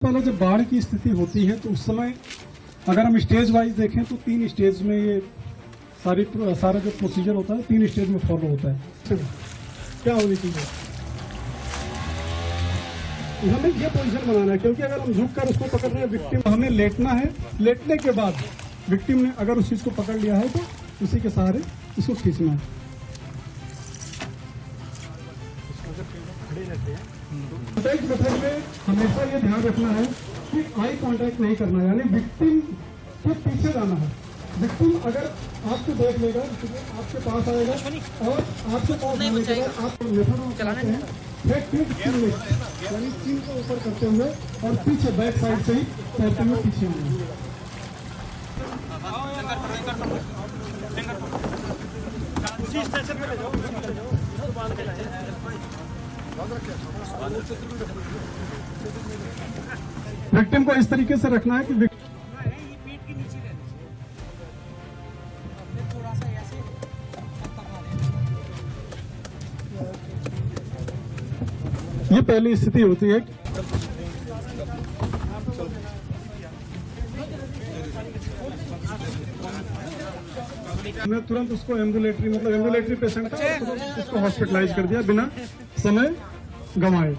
पहले जब बाढ़ की स्थिति होती है तो उस समय अगर हम स्टेज वाइज देखें तो 3 स्टेज में ये सारा जो प्रोसीजर होता है 3 स्टेज में फॉलो होता है। क्या होनी चाहिए, हमें ये पोजीशन बनाना है, क्योंकि अगर हम झुक कर उसको पकड़ रहे हैं विक्टिम, हमें लेटना है। लेटने के बाद विक्टिम ने अगर उस चीज को पकड़ लिया है तो उसी के सहारे इसको खींचना है। प्रत्येक मेथड में हमेशा ये ध्यान रखना है कि आई कांटेक्ट नहीं करना है, यानी विक्टिम के पीछे जाना है। विक्टिम अगर आपको देख लेगा तो आपके पास आएगा और आपके पास आने के बाद आप मेथड चलाते हैं यानी चीन को ऊपर करते हुए और पीछे बैक साइड से ही तैरते हुए पीछे आएंगे। विक्टिम को इस तरीके से रखना है कि पेट के नीचे रहना चाहिए, थोड़ा सा ऐसे ये पहली स्थिति होती है। हमने तुरंत उसको एम्बुलेटरी पेशेंट था, उसको हॉस्पिटलाइज कर दिया बिना समय गंवाए।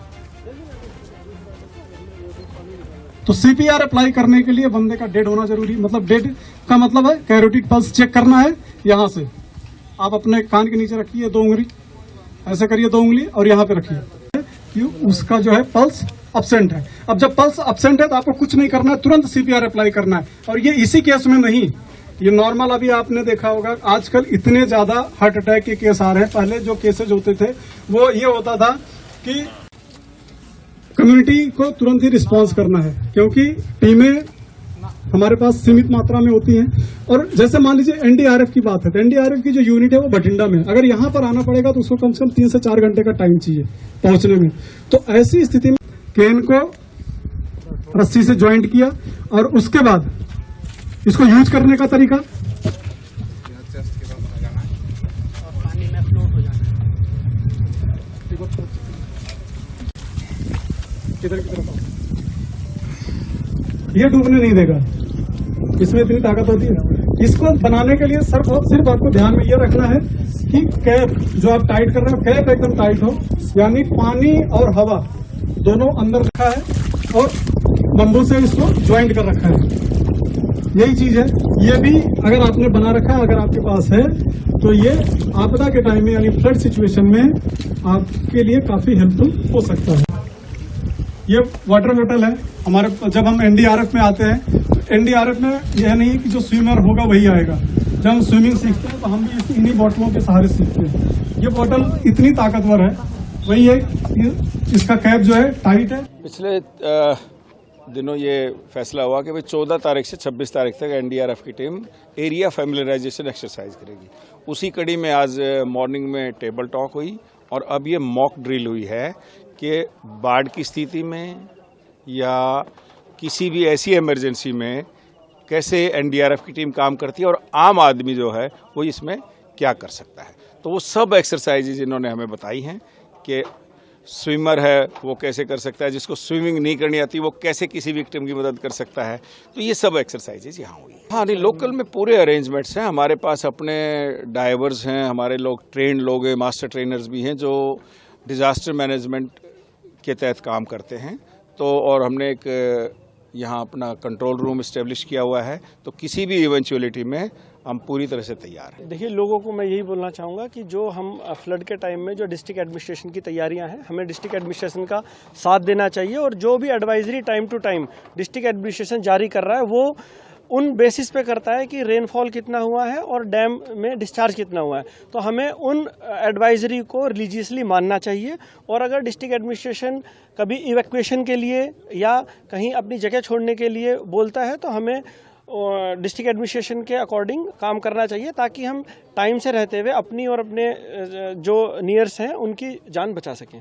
तो सीपीआर अप्लाई करने के लिए बंदे का डेड होना जरूरी, मतलब डेड का मतलब है कैरोटिड पल्स चेक करना है। यहां से आप अपने कान के नीचे रखिए 2 उंगली, ऐसे करिए 2 उंगली और यहां पे रखिए कि उसका जो है पल्स अब्सेंट है। अब जब पल्स अब्सेंट है तो आपको कुछ नहीं करना है, तुरंत सीपीआर अप्लाई करना है। और ये इसी केस में नहीं, ये नॉर्मल अभी आपने देखा होगा आजकल इतने ज्यादा हार्ट अटैक के केस आ रहे हैं। पहले जो केसेज होते थे वो ये होता था कि कम्युनिटी को तुरंत ही रिस्पांस करना है, क्योंकि टीमें हमारे पास सीमित मात्रा में होती हैं। और जैसे मान लीजिए एनडीआरएफ की बात है तो एनडीआरएफ की जो यूनिट है वो बठिंडा में, अगर यहां पर आना पड़ेगा तो उसको कम से कम 3 से 4 घंटे का टाइम चाहिए पहुंचने में। तो ऐसी स्थिति में केन को रस्सी से ज्वाइंट किया और उसके बाद इसको यूज करने का तरीका किधर की तरफ, ये डूबने नहीं देगा, इसमें इतनी ताकत होती है। इसको बनाने के लिए सिर्फ आपको ध्यान में ये रखना है कि कैप जो आप टाइट कर रहे हो कैप एकदम टाइट हो, यानी पानी और हवा दोनों अंदर रखा है और बम्बू से इसको ज्वाइंट कर रखा है। यही चीज है। ये भी अगर आपने बना रखा है, अगर आपके पास है तो ये आपदा के टाइम में यानी फ्लड सिचुएशन में आपके लिए काफी हेल्पफुल हो सकता है। ये वाटर बोतल है हमारे, जब हम एनडीआरएफ में आते हैं तो एनडीआरएफ में यह नहीं है कि जो स्विमर होगा वही आएगा। जब हम स्विमिंग सीखते हैं तो हम भी इन्हीं बोतलों के सहारे सीखते हैं। ये बोतल इतनी ताकतवर है, वही है इसका कैप जो है टाइट है। पिछले दिनों ये फैसला हुआ कि भाई 14 तारीख से 26 तारीख तक एनडीआरएफ की टीम एरिया फैमिलियराइजेशन एक्सरसाइज करेगी। उसी कड़ी में आज मॉर्निंग में टेबल टॉक हुई और अब ये मॉक ड्रिल हुई है कि बाढ़ की स्थिति में या किसी भी ऐसी इमरजेंसी में कैसे एनडीआरएफ की टीम काम करती है और आम आदमी जो है वो इसमें क्या कर सकता है। तो वो सब एक्सरसाइजेज इन्होंने हमें बताई हैं कि स्विमर है वो कैसे कर सकता है, जिसको स्विमिंग नहीं करनी आती वो कैसे किसी विक्टिम की मदद कर सकता है। तो ये सब एक्सरसाइजेज यहाँ हुई। हाँ नहीं, लोकल में पूरे अरेंजमेंट्स हैं, हमारे पास अपने डाइवर्स हैं, हमारे लोग ट्रेंड लोग हैं, मास्टर ट्रेनर्स भी हैं जो डिजास्टर मैनेजमेंट के तहत काम करते हैं। तो और हमने एक यहाँ अपना कंट्रोल रूम इस्टेब्लिश किया हुआ है, तो किसी भी इवेंचुअलिटी में हम पूरी तरह से तैयार हैं। देखिए, लोगों को मैं यही बोलना चाहूँगा कि जो हम फ्लड के टाइम में जो डिस्ट्रिक्ट एडमिनिस्ट्रेशन की तैयारियां हैं, हमें डिस्ट्रिक्ट एडमिनिस्ट्रेशन का साथ देना चाहिए। और जो भी advisory time to time district administration जारी कर रहा है वो उन बेसिस पे करता है कि रेनफॉल कितना हुआ है और डैम में डिस्चार्ज कितना हुआ है। तो हमें उन एडवाइजरी को रिलीजियसली मानना चाहिए। और अगर डिस्ट्रिक्ट एडमिनिस्ट्रेशन कभी इवैक्यूएशन के लिए या कहीं अपनी जगह छोड़ने के लिए बोलता है तो हमें डिस्ट्रिक्ट एडमिनिस्ट्रेशन के अकॉर्डिंग काम करना चाहिए, ताकि हम टाइम से रहते हुए अपनी और अपने जो नियर्स हैं उनकी जान बचा सकें।